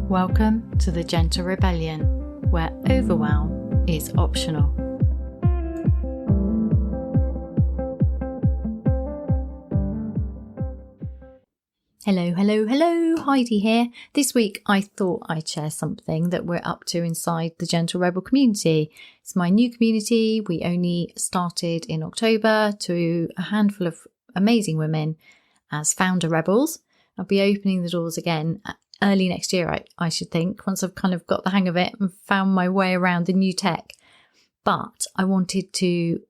Welcome to the Gentle Rebellion, where overwhelm is optional. Hello, Heidi here. This week I thought I'd share something that we're up to inside the Gentle Rebel community. It's my new community. We only started in October to a handful of amazing women as founder rebels. I'll be opening the doors again early next year, I should think, once I've kind of got the hang of it and found my way around the new tech. But I wanted to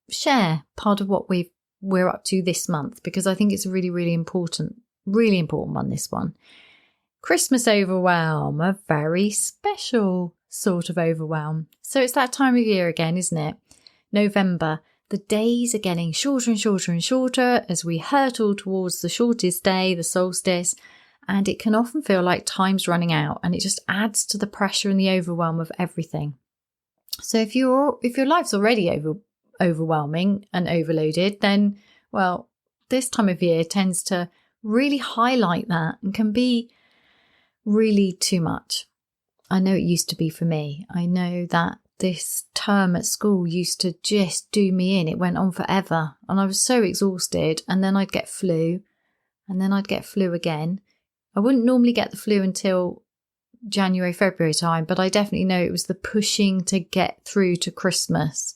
share part of what we're up to this month, because I think it's a really important one, this one. Christmas overwhelm, a very special sort of overwhelm. So it's that time of year again, isn't it? November. The days are getting shorter and shorter and shorter as we hurtle towards the shortest day, the solstice, and it can often feel like time's running out, and it just adds to the pressure and the overwhelm of everything. So if your life's already overwhelming and overloaded, then, well, this time of year tends to really highlight that and can be really too much. I know it used to be for me. I know that this term at school used to just do me in. It went on forever and I was so exhausted, and then I'd get flu, and then I'd get flu again. I wouldn't normally get the flu until January, February time, but I definitely know it was the pushing to get through to Christmas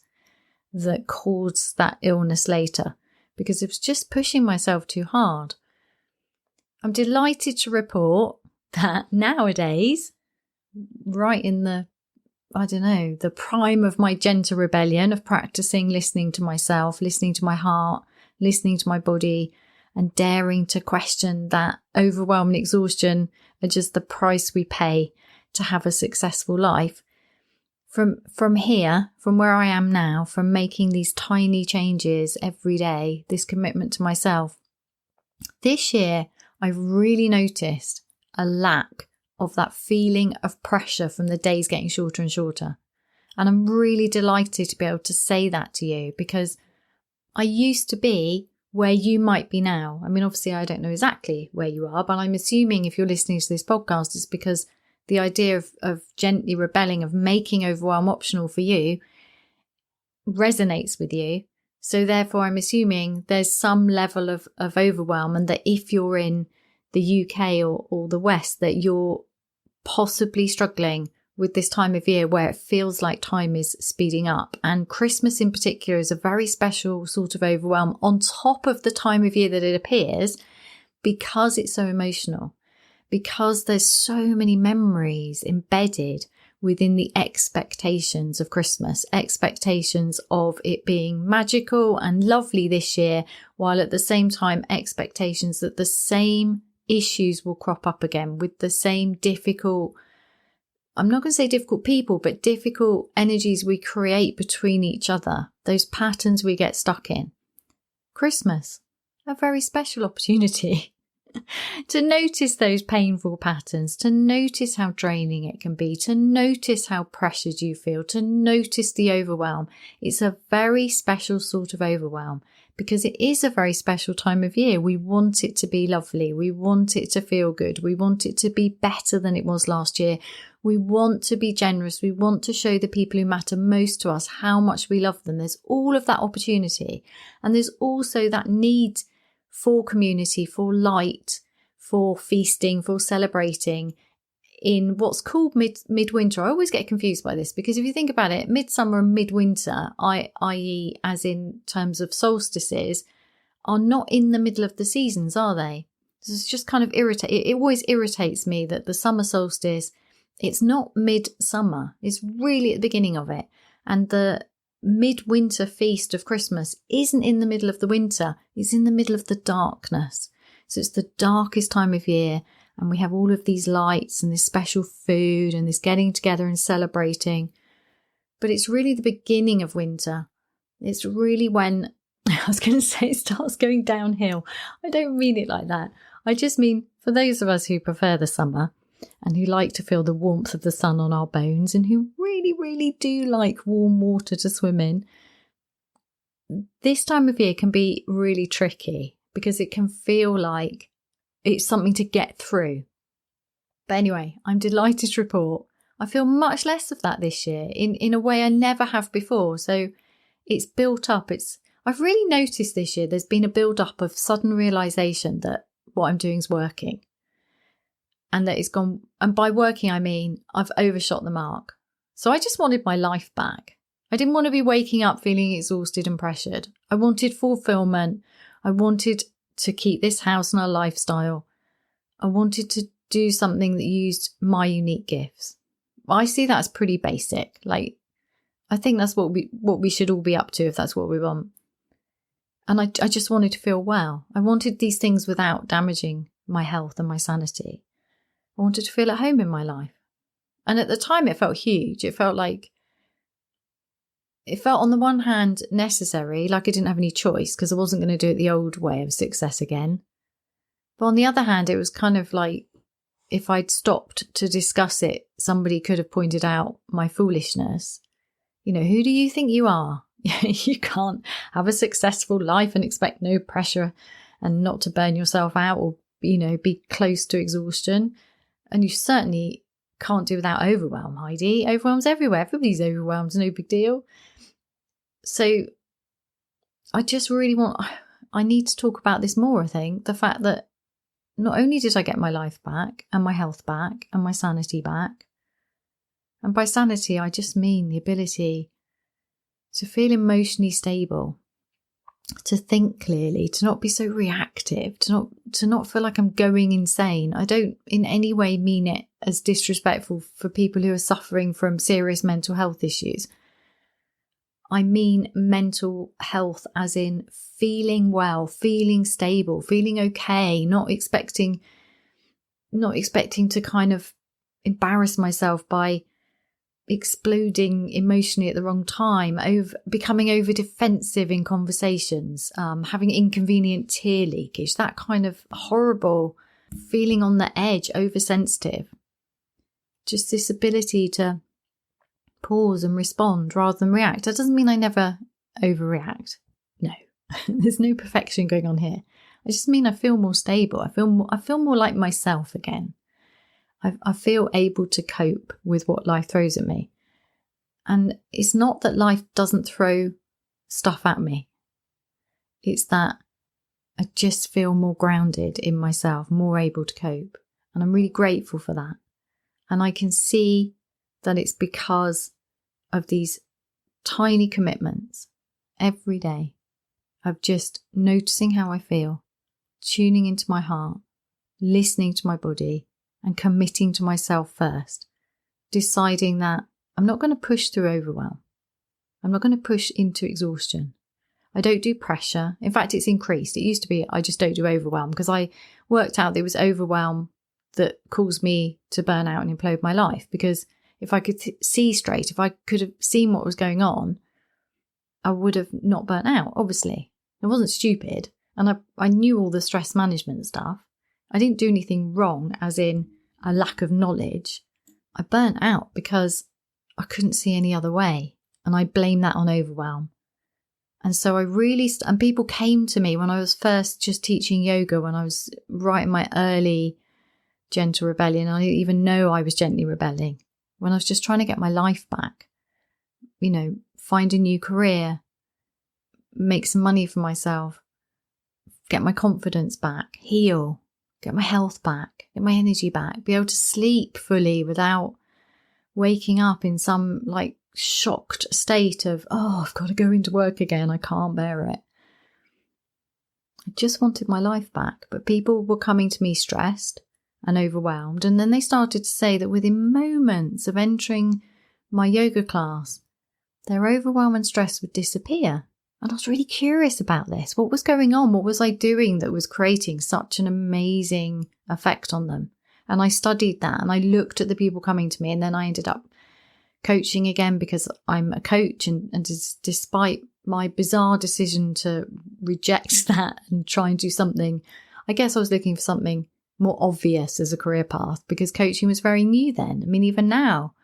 that caused that illness later, because it was just pushing myself too hard. I'm delighted to report that nowadays, right in the prime of my gentle rebellion of practicing listening to myself, listening to my heart, listening to my body, and daring to question that overwhelm and exhaustion are just the price we pay to have a successful life. From here, from where I am now, from making these tiny changes every day, this commitment to myself, this year I've really noticed a lack of that feeling of pressure from the days getting shorter and shorter. And I'm really delighted to be able to say that to you, because I used to be where you might be now. I mean, obviously I don't know exactly where you are, but I'm assuming if you're listening to this podcast, it's because the idea of gently rebelling, of making overwhelm optional for you, resonates with you. So therefore I'm assuming there's some level of overwhelm, and that if you're in the UK or the West, that you're possibly struggling with this time of year where it feels like time is speeding up. And Christmas in particular is a very special sort of overwhelm on top of the time of year that it appears, because it's so emotional, because there's so many memories embedded within the expectations of Christmas, expectations of it being magical and lovely this year, while at the same time expectations that the same issues will crop up again with the same difficult, I'm not going to say difficult people, but difficult energies we create between each other, those patterns we get stuck in. Christmas, a very special opportunity to notice those painful patterns, to notice how draining it can be, to notice how pressured you feel, to notice the overwhelm. It's a very special sort of overwhelm, because it is a very special time of year. We want it to be lovely. We want it to feel good. We want it to be better than it was last year. We want to be generous. We want to show the people who matter most to us how much we love them. There's all of that opportunity. And there's also that need for community, for light, for feasting, for celebrating in what's called midwinter. I always get confused by this, because if you think about it, midsummer and midwinter, i.e. as in terms of solstices, are not in the middle of the seasons, are they? This is just kind of it always irritates me that the summer solstice, it's not midsummer, it's really at the beginning of it. And the midwinter feast of Christmas isn't in the middle of the winter, it's in the middle of the darkness. So it's the darkest time of year, and we have all of these lights and this special food and this getting together and celebrating. But it's really the beginning of winter. It's really when, I was going to say, it starts going downhill. I don't mean it like that. I just mean for those of us who prefer the summer and who like to feel the warmth of the sun on our bones, and who really do like warm water to swim in, this time of year can be really tricky, because it can feel like it's something to get through. But anyway, I'm delighted to report I feel much less of that this year in a way I never have before. So it's built up. I've really noticed this year there's been a build up of sudden realization that what I'm doing is working. And that it's gone. And by working, I mean I've overshot the mark. So I just wanted my life back. I didn't want to be waking up feeling exhausted and pressured. I wanted fulfillment. I wanted to keep this house and our lifestyle. I wanted to do something that used my unique gifts. I see that as pretty basic. Like, I think that's what we should all be up to if that's what we want. And I just wanted to feel well. I wanted these things without damaging my health and my sanity. I wanted to feel at home in my life. And at the time it felt huge. It felt on the one hand necessary, like I didn't have any choice because I wasn't going to do it the old way of success again. But on the other hand, it was kind of like if I'd stopped to discuss it, somebody could have pointed out my foolishness. You know, who do you think you are? You can't have a successful life and expect no pressure and not to burn yourself out or, you know, be close to exhaustion. And you certainly can't do without overwhelm, Heidi. Overwhelm's everywhere. Everybody's overwhelmed. No big deal. So I just really I need to talk about this more, I think. The fact that not only did I get my life back and my health back and my sanity back, and by sanity, I just mean the ability to feel emotionally stable, to think clearly, to not be so reactive, to not feel like I'm going insane. I don't in any way mean it as disrespectful for people who are suffering from serious mental health issues. I mean mental health as in feeling well, feeling stable, feeling okay, not expecting to kind of embarrass myself by exploding emotionally at the wrong time, becoming over defensive in conversations, having inconvenient tear leakage, that kind of horrible feeling on the edge, oversensitive. Just this ability to pause and respond rather than react. That doesn't mean I never overreact. No, there's no perfection going on here. I just mean I feel more stable. I feel more like myself again. I feel able to cope with what life throws at me. And it's not that life doesn't throw stuff at me. It's that I just feel more grounded in myself, more able to cope. And I'm really grateful for that. And I can see that it's because of these tiny commitments every day of just noticing how I feel, tuning into my heart, listening to my body, and committing to myself first, deciding that I'm not going to push through overwhelm. I'm not going to push into exhaustion. I don't do pressure. In fact, it's increased. It used to be I just don't do overwhelm because I worked out there was overwhelm that caused me to burn out and implode my life. Because if I could see straight, if I could have seen what was going on, I would have not burnt out, obviously. I wasn't stupid. And I knew all the stress management stuff. I didn't do anything wrong, as in a lack of knowledge. I burnt out because I couldn't see any other way. And I blame that on overwhelm. And so I really, and people came to me when I was first just teaching yoga, when I was right in my early gentle rebellion. I didn't even know I was gently rebelling. When I was just trying to get my life back, you know, find a new career, make some money for myself, get my confidence back, heal, get my health back, get my energy back, be able to sleep fully without waking up in some like shocked state of, oh, I've got to go into work again. I can't bear it. I just wanted my life back, but people were coming to me stressed and overwhelmed. And then they started to say that within moments of entering my yoga class, their overwhelm and stress would disappear. And I was really curious about this. What was going on? What was I doing that was creating such an amazing effect on them? And I studied that and I looked at the people coming to me, and then I ended up coaching again because I'm a coach. And despite my bizarre decision to reject that and try and do something, I guess I was looking for something more obvious as a career path because coaching was very new then. I mean, even now,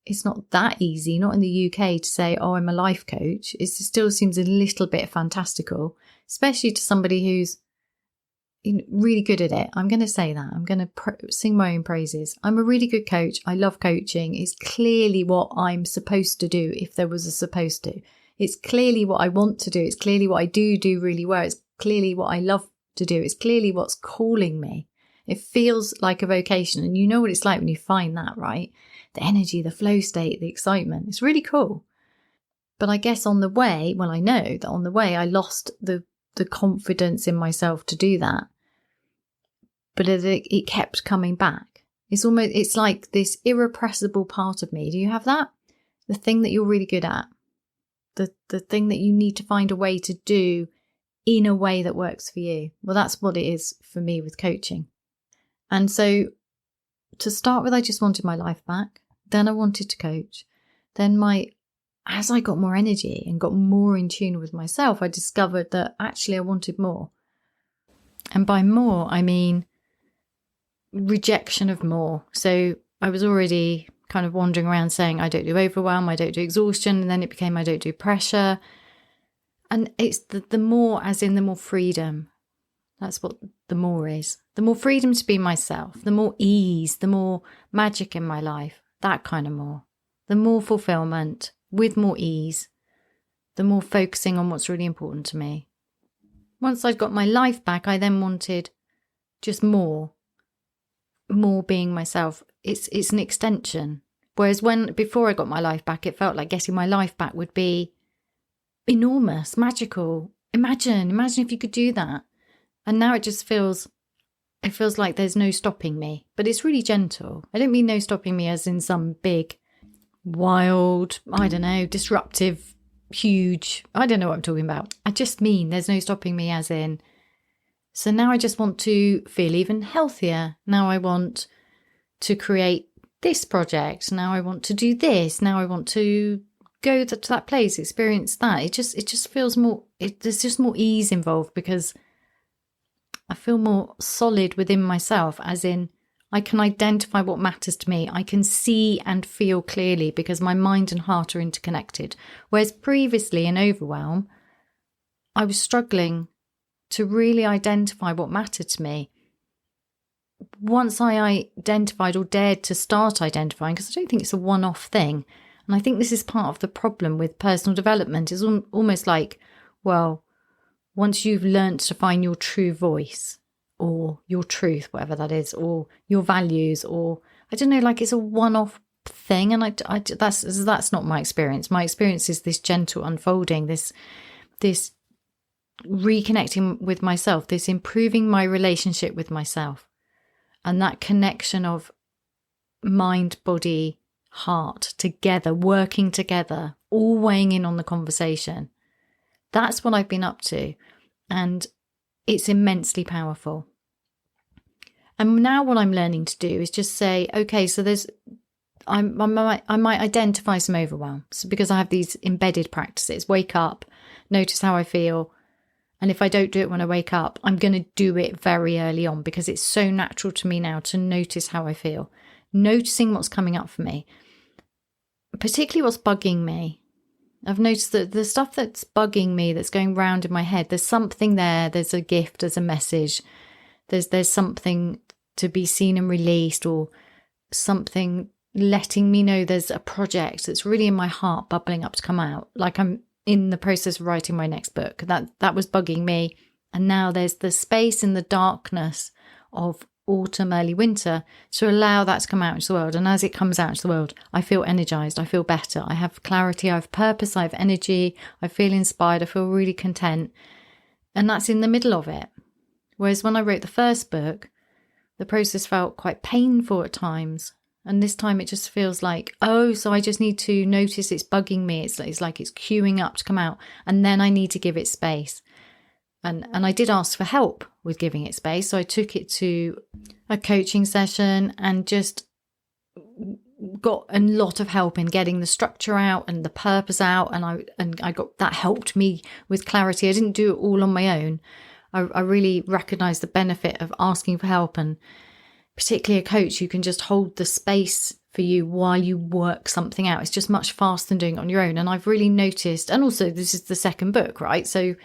it's not that easy, not in the UK, to say, oh, I'm a life coach. It still seems a little bit fantastical, especially to somebody who's, really good at it. I'm going to say that. I'm going to sing my own praises. I'm a really good coach. I love coaching. It's clearly what I'm supposed to do if there was a supposed to. It's clearly what I want to do. It's clearly what I do really well. It's clearly what I love to do. It's clearly what's calling me. It feels like a vocation. And you know what it's like when you find that, right? The energy, the flow state, the excitement. It's really cool. But I guess on the way, I know that on the way I lost the confidence in myself to do that. But it kept coming back. It's like this irrepressible part of me. Do you have that? The thing that you're really good at. The thing that you need to find a way to do in a way that works for you. Well, that's what it is for me with coaching. And so to start with, I just wanted my life back. Then I wanted to coach. Then as I got more energy and got more in tune with myself, I discovered that actually I wanted more. And by more, I mean rejection of more. So I was already kind of wandering around saying, I don't do overwhelm, I don't do exhaustion. And then it became, I don't do pressure. And it's the more, as in the more freedom. That's what the more is. The more freedom to be myself, the more ease, the more magic in my life, that kind of more. The more fulfillment with more ease, the more focusing on what's really important to me. Once I'd got my life back, I then wanted just more being myself. It's an extension. Whereas before I got my life back, it felt like getting my life back would be enormous, magical. Imagine if you could do that. And now it just feels like there's no stopping me, but it's really gentle. I don't mean no stopping me as in some big, wild, I don't know, disruptive, huge, I don't know what I'm talking about. I just mean there's no stopping me as in, so now I just want to feel even healthier. Now I want to create this project. Now I want to do this. Now I want to go to that place, experience that. It just feels more, there's just more ease involved because I feel more solid within myself, as in I can identify what matters to me. I can see and feel clearly because my mind and heart are interconnected. Whereas previously in Overwhelm, I was struggling to really identify what mattered to me. Once I identified or dared to start identifying, because I don't think it's a one-off thing, and I think this is part of the problem with personal development, is almost like, well, once you've learnt to find your true voice or your truth, whatever that is, or your values, or I don't know, like it's a one-off thing. And that's not my experience. My experience is this gentle unfolding, this reconnecting with myself, this improving my relationship with myself, and that connection of mind, body, heart together, working together, all weighing in on the conversation. That's what I've been up to, and it's immensely powerful. And now what I'm learning to do is just say, okay, so I might identify some overwhelm. So because I have these embedded practices, wake up, notice how I feel. And if I don't do it when I wake up, I'm going to do it very early on because it's so natural to me now to notice how I feel, noticing what's coming up for me, particularly what's bugging me. I've noticed that the stuff that's bugging me, that's going round in my head, there's something there, there's a gift, there's a message, there's something to be seen and released, or something letting me know there's a project that's really in my heart bubbling up to come out. Like I'm in the process of writing my next book. That was bugging me. And now there's the space in the darkness of autumn, early winter to allow that to come out into the world. And as it comes out into the world, I feel energized, I feel better, I have clarity, I have purpose, I have energy, I feel inspired, I feel really content. And that's in the middle of it. Whereas when I wrote the first book, the process felt quite painful at times. And this time it just feels like, oh, so I just need to notice it's bugging me. It's like it's queuing up to come out. And then I need to give it space. And I did ask for help with giving it space. So I took it to a coaching session and just got a lot of help in getting the structure out and the purpose out. And I got that helped me with clarity. I didn't do it all on my own. I really recognized the benefit of asking for help, and particularly a coach who can just hold the space for you while you work something out. It's just much faster than doing it on your own. And I've really noticed, and also this is the second book, right? So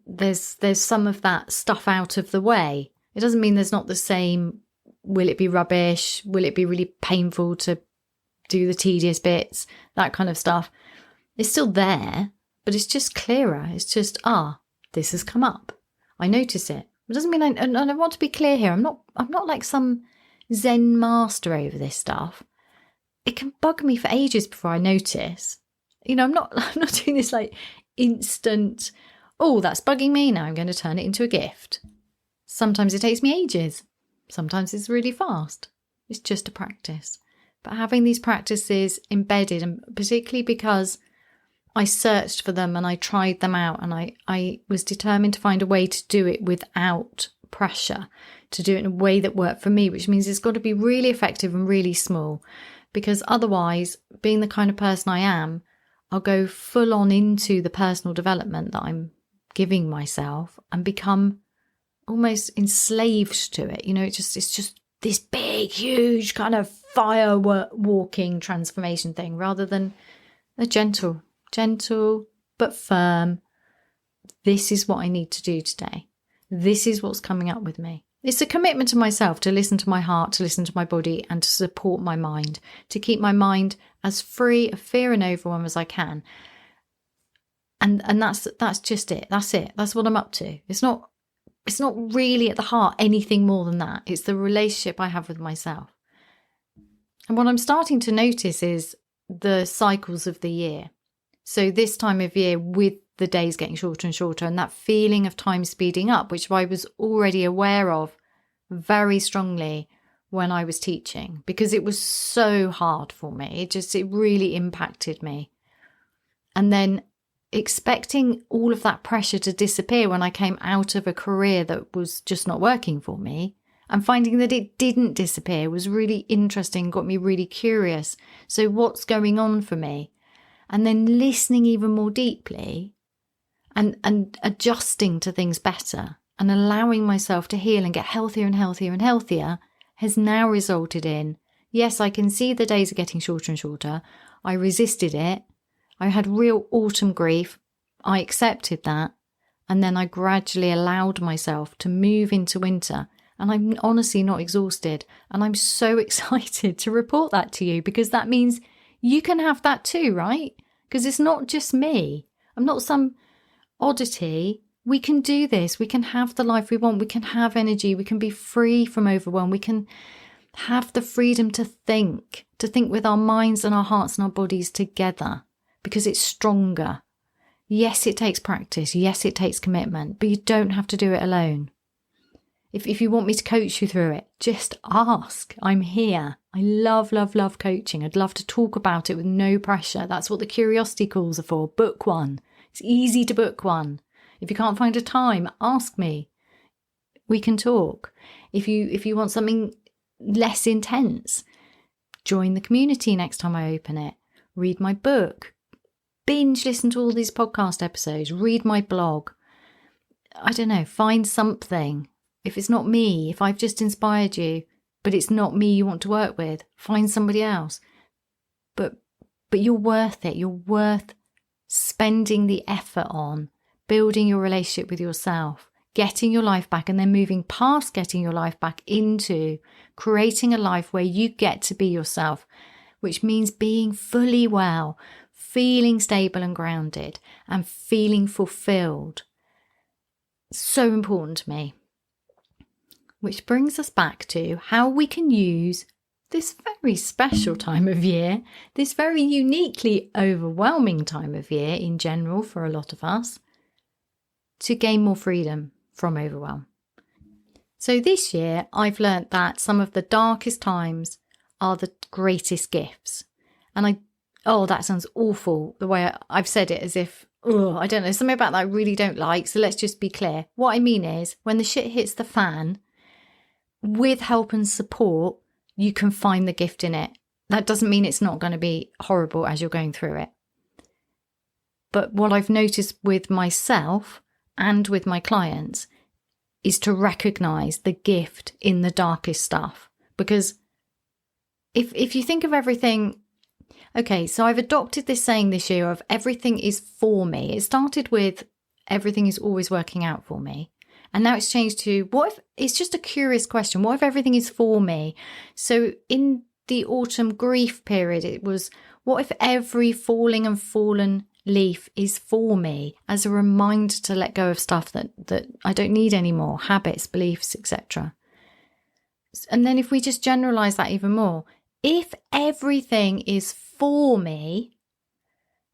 there's some of that stuff out of the way. It doesn't mean there's not the same, will it be rubbish? Will it be really painful to do the tedious bits? That kind of stuff. It's still there, but it's just clearer. It's just, this has come up. I notice it. It doesn't mean and I want to be clear here. I'm not like some Zen master over this stuff. It can bug me for ages before I notice. I'm not doing this like instant, that's bugging me. Now I'm going to turn it into a gift. Sometimes it takes me ages. Sometimes it's really fast. It's just a practice. But having these practices embedded, and particularly because I searched for them and I tried them out, and I was determined to find a way to do it without pressure, to do it in a way that worked for me, which means it's got to be really effective and really small, because otherwise, being the kind of person I am, I'll go full on into the personal development that I'm giving myself and become almost enslaved to it. It's just this big, huge kind of walking transformation thing, rather than a gentle but firm, this is what I need to do today. This is what's coming up with me. It's a commitment to myself to listen to my heart, to listen to my body, and to support my mind, to keep my mind as free of fear and overwhelm as I can. And that's just it. That's it. That's what I'm up to. It's not really at the heart anything more than that. It's the relationship I have with myself. And what I'm starting to notice is the cycles of the year. So this time of year, with the days getting shorter and shorter, and that feeling of time speeding up, which I was already aware of very strongly when I was teaching, because it was so hard for me. It really impacted me. And then expecting all of that pressure to disappear when I came out of a career that was just not working for me, and finding that it didn't disappear was really interesting, got me really curious. So what's going on for me? And then listening even more deeply and adjusting to things better and allowing myself to heal and get healthier and healthier and healthier has now resulted in, yes, I can see the days are getting shorter and shorter. I resisted it. I had real autumn grief. I accepted that. And then I gradually allowed myself to move into winter. And I'm honestly not exhausted. And I'm so excited to report that to you, because that means you can have that too, right? Because it's not just me. I'm not some oddity. We can do this. We can have the life we want. We can have energy. We can be free from overwhelm. We can have the freedom to think with our minds and our hearts and our bodies together, because it's stronger. Yes, it takes practice. Yes, it takes commitment, but you don't have to do it alone. If you want me to coach you through it, just ask. I'm here. I love, love, love coaching. I'd love to talk about it with no pressure. That's what the curiosity calls are for. Book one. It's easy to book one. If you can't find a time, ask me. We can talk. If you want something less intense, join the community next time I open it. Read my book. Binge listen to all these podcast episodes. Read my blog. I don't know, find something. If it's not me, if I've just inspired you, but it's not me you want to work with, find somebody else. But you're worth it. You're worth spending the effort on building your relationship with yourself, getting your life back, and then moving past getting your life back into creating a life where you get to be yourself, which means being fully well, feeling stable and grounded, and feeling fulfilled. So important to me. Which brings us back to how we can use this very special time of year, this very uniquely overwhelming time of year in general for a lot of us, to gain more freedom from overwhelm. So this year, I've learnt that some of the darkest times are the greatest gifts. And that sounds awful, the way I've said it, as if, I don't know, something about that I really don't like. So let's just be clear. What I mean is, when the shit hits the fan, with help and support, you can find the gift in it. That doesn't mean it's not going to be horrible as you're going through it. But what I've noticed with myself and with my clients is to recognize the gift in the darkest stuff. Because if you think of everything, okay, so I've adopted this saying this year of everything is for me. It started with everything is always working out for me. And now it's changed to, what if, it's just a curious question, what if everything is for me? So in the autumn grief period, it was, what if every falling and fallen leaf is for me, as a reminder to let go of stuff that I don't need anymore, habits, beliefs, etc. And then if we just generalize that even more, if everything is for me,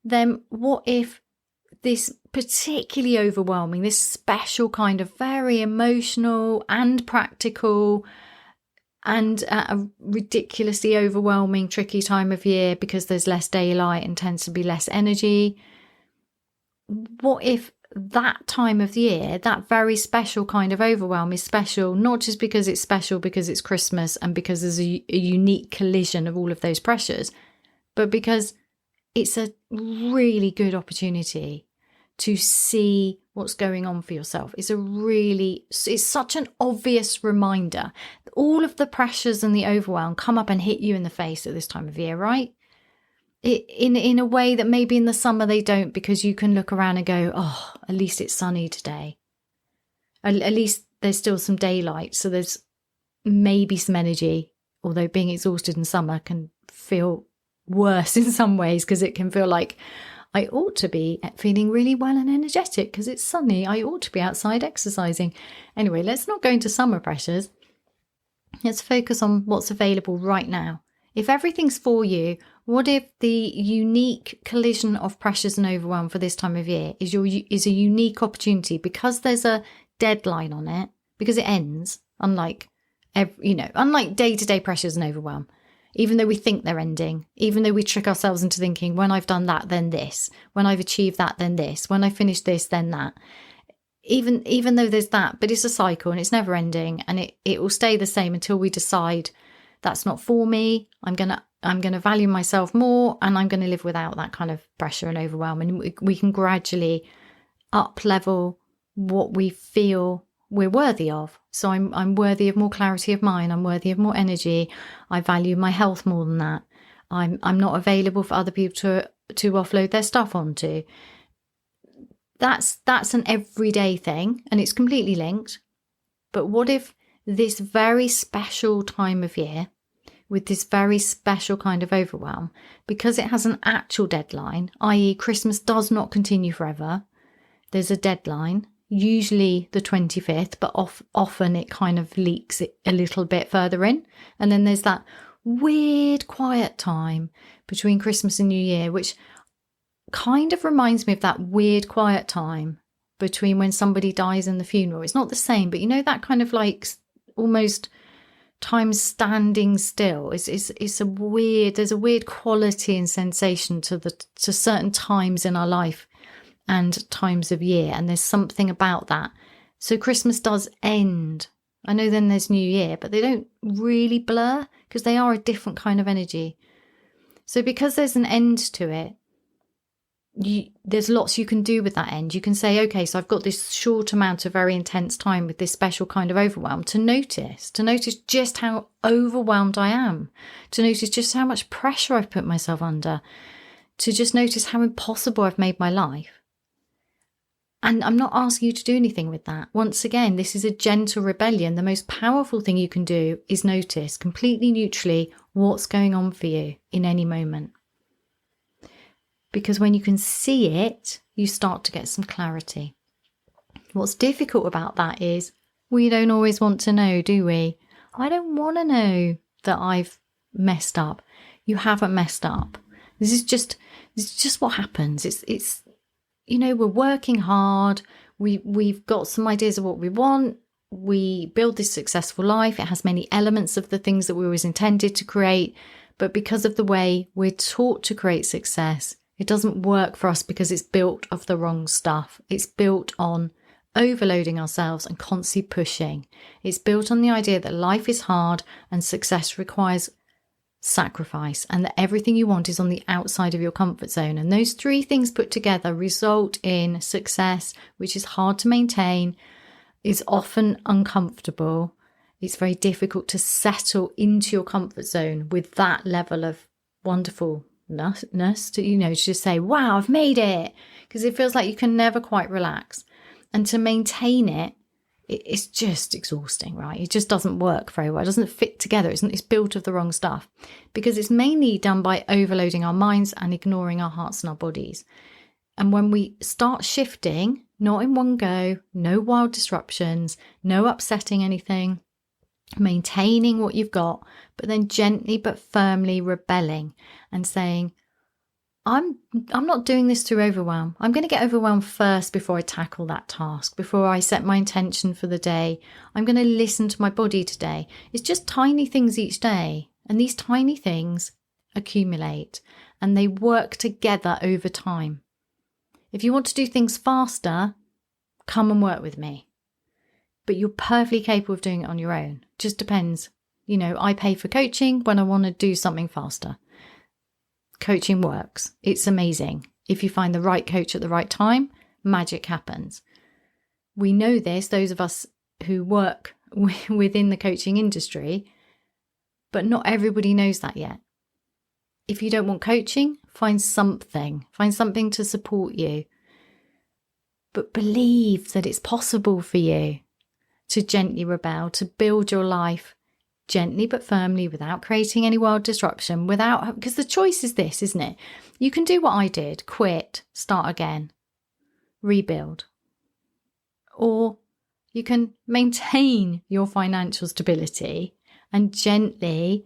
then what if this particularly overwhelming, this special kind of very emotional and practical and a ridiculously overwhelming, tricky time of year because there's less daylight and tends to be less energy. What if that time of the year, that very special kind of overwhelm is special, not just because it's Christmas and because there's a unique collision of all of those pressures, but because it's a really good opportunity to see what's going on for yourself. It's such an obvious reminder. All of the pressures and the overwhelm come up and hit you in the face at this time of year, right? In a way that maybe in the summer they don't, because you can look around and go, oh, at least it's sunny today. At least there's still some daylight, so there's maybe some energy, although being exhausted in summer can feel worse in some ways, because it can feel like I ought to be feeling really well and energetic because it's sunny. I ought to be outside exercising. Anyway, let's not go into summer pressures. Let's focus on what's available right now. If everything's for you, what if the unique collision of pressures and overwhelm for this time of year is a unique opportunity, because there's a deadline on it, because it ends, unlike day-to-day pressures and overwhelm. Even though we think they're ending, even though we trick ourselves into thinking, when I've done that, then this, when I've achieved that, then this, when I finish this, then that. Even though there's that, but it's a cycle and it's never ending, and it will stay the same until we decide that's not for me. I'm gonna value myself more, and I'm gonna live without that kind of pressure and overwhelm. And we can gradually up level what we feel we're worthy of. So I'm worthy of more clarity of mind. I'm worthy of more energy. I value my health more than that. I'm not available for other people to offload their stuff onto. That's an everyday thing, and it's completely linked. But what if this very special time of year, with this very special kind of overwhelm, because it has an actual deadline, i.e. Christmas does not continue forever. There's a deadline, usually the 25th, but often it kind of leaks it a little bit further in. And then there's that weird quiet time between Christmas and New Year, which kind of reminds me of that weird quiet time between when somebody dies and the funeral. It's not the same, but you know, that kind of like almost time standing still. It's a weird, there's a weird quality and sensation to certain times in our life and times of year, and there's something about that. So Christmas does end. I know then there's New Year, but they don't really blur because they are a different kind of energy. So because there's an end to it, there's lots you can do with that end. You can say, okay, so I've got this short amount of very intense time with this special kind of overwhelm to notice just how overwhelmed I am, to notice just how much pressure I've put myself under, to just notice how impossible I've made my life. And I'm not asking you to do anything with that. Once again, this is a gentle rebellion. The most powerful thing you can do is notice completely neutrally what's going on for you in any moment. Because when you can see it, you start to get some clarity. What's difficult about that is we don't always want to know, do we? I don't want to know that I've messed up. You haven't messed up. This is just what happens. It's you know, we're working hard. We've got some ideas of what we want. We build this successful life. It has many elements of the things that we always intended to create. But because of the way we're taught to create success, it doesn't work for us because it's built of the wrong stuff. It's built on overloading ourselves and constantly pushing. It's built on the idea that life is hard and success requires sacrifice, and that everything you want is on the outside of your comfort zone. And those three things put together result in success, which is hard to maintain, is often uncomfortable. It's very difficult to settle into your comfort zone with that level of wonderful to just say, wow, I've made it. Because it feels like you can never quite relax. And to maintain it's just exhausting, right? It just doesn't work very well. It doesn't fit together. It's built of the wrong stuff, because it's mainly done by overloading our minds and ignoring our hearts and our bodies. And when we start shifting, not in one go, no wild disruptions, no upsetting anything, maintaining what you've got, but then gently but firmly rebelling and saying, I'm not doing this through overwhelm. I'm going to get overwhelmed first before I tackle that task, before I set my intention for the day. I'm going to listen to my body today. It's just tiny things each day. And these tiny things accumulate and they work together over time. If you want to do things faster, come and work with me. But you're perfectly capable of doing it on your own. Just depends. I pay for coaching when I want to do something faster. Coaching works. It's amazing. If you find the right coach at the right time, magic happens. We know this, those of us who work within the coaching industry, but not everybody knows that yet. If you don't want coaching, find something to support you. But believe that it's possible for you to gently rebel, to build your life gently but firmly, without creating any wild disruption, because the choice is this, isn't it? You can do what I did, quit, start again, rebuild. Or you can maintain your financial stability and gently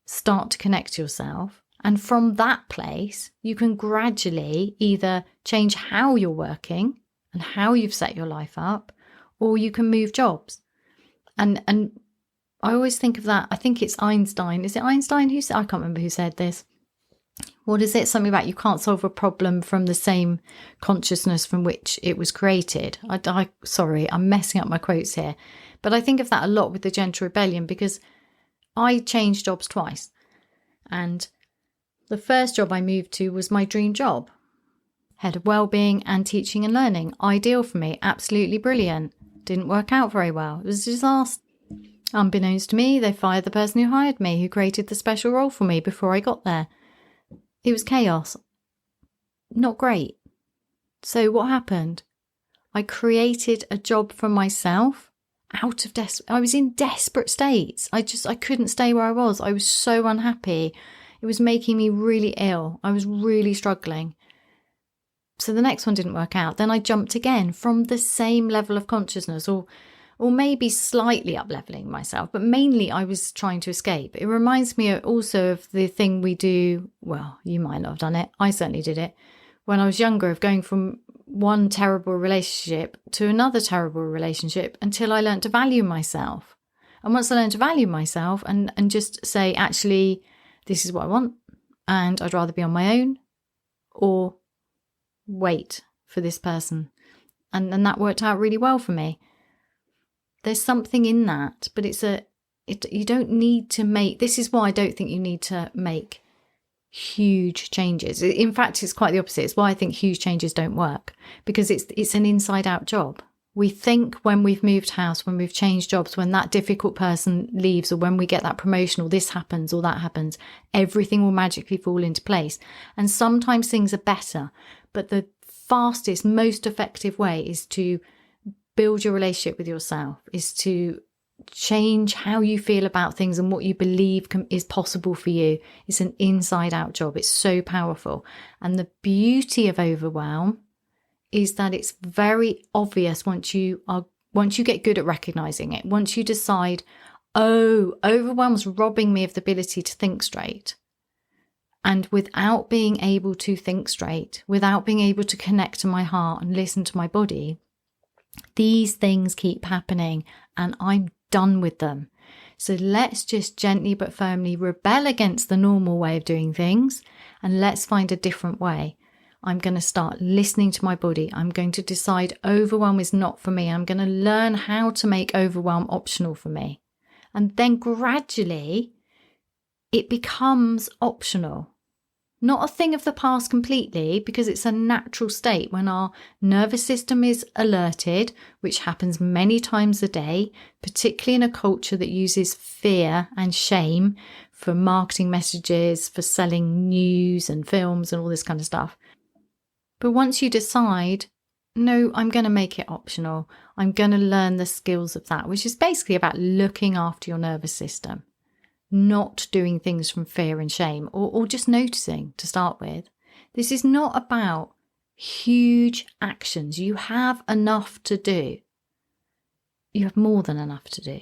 start to connect yourself. And from that place, you can gradually either change how you're working and how you've set your life up, or you can move jobs. And I always think of that. I think it's Einstein. Is it Einstein who said, I can't remember who said this. What is it? Something about you can't solve a problem from the same consciousness from which it was created. Sorry, I'm messing up my quotes here. But I think of that a lot with the Gentle Rebellion, because I changed jobs twice. And the first job I moved to was my dream job. Head of Wellbeing and Teaching and Learning. Ideal for me. Absolutely brilliant. Didn't work out very well. It was a disaster. Unbeknownst to me, they fired the person who hired me, who created the special role for me before I got there. It was chaos. Not great. So what happened? I created a job for myself out of I was in desperate states. I couldn't stay where I was. I was so unhappy. It was making me really ill. I was really struggling. So the next one didn't work out. Then I jumped again from the same level of consciousness, or maybe slightly up-leveling myself, but mainly I was trying to escape. It reminds me also of the thing we do, well, you might not have done it, I certainly did it, when I was younger, of going from one terrible relationship to another terrible relationship until I learned to value myself. And once I learned to value myself and just say, actually, this is what I want, and I'd rather be on my own or wait for this person. And that worked out really well for me. There's something in that, but you don't need to make, this is why I don't think you need to make huge changes. In fact, it's quite the opposite. It's why I think huge changes don't work, because it's an inside out job. We think when we've moved house, when we've changed jobs, when that difficult person leaves, or when we get that promotion, or this happens or that happens, everything will magically fall into place. And sometimes things are better, but the fastest, most effective way is to build your relationship with yourself, is to change how you feel about things and what you believe is possible for you. It's an inside out job. It's so powerful. And the beauty of overwhelm is that it's very obvious once you get good at recognizing it. Once you decide, oh, overwhelm's robbing me of the ability to think straight. And without being able to think straight, without being able to connect to my heart and listen to my body, these things keep happening and I'm done with them. So let's just gently but firmly rebel against the normal way of doing things, and let's find a different way. I'm going to start listening to my body. I'm going to decide overwhelm is not for me. I'm going to learn how to make overwhelm optional for me. And then gradually it becomes optional. Not a thing of the past completely, because it's a natural state when our nervous system is alerted, which happens many times a day, particularly in a culture that uses fear and shame for marketing messages, for selling news and films and all this kind of stuff. But once you decide, no, I'm going to make it optional, I'm going to learn the skills of that, which is basically about looking after your nervous system, not doing things from fear and shame, or just noticing to start with. This is not about huge actions. You have enough to do. You have more than enough to do.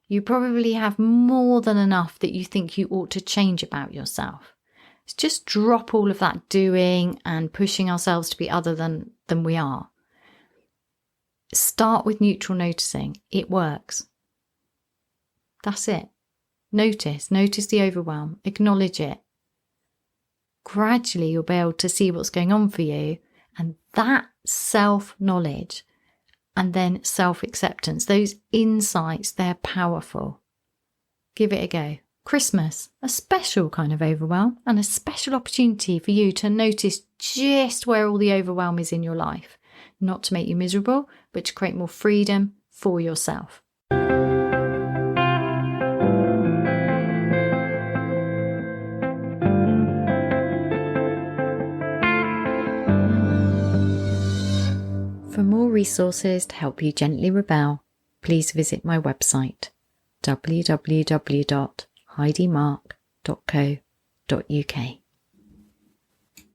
You probably have more than enough that you think you ought to change about yourself. Just drop all of that doing and pushing ourselves to be other than we are. Start with neutral noticing. It works. That's it. Notice the overwhelm, acknowledge it. Gradually you'll be able to see what's going on for you, and that self-knowledge and then self-acceptance, those insights, they're powerful. Give it a go. Christmas, a special kind of overwhelm and a special opportunity for you to notice just where all the overwhelm is in your life. Not to make you miserable, but to create more freedom for yourself. For more resources to help you gently rebel, please visit my website www.heidimarke.co.uk.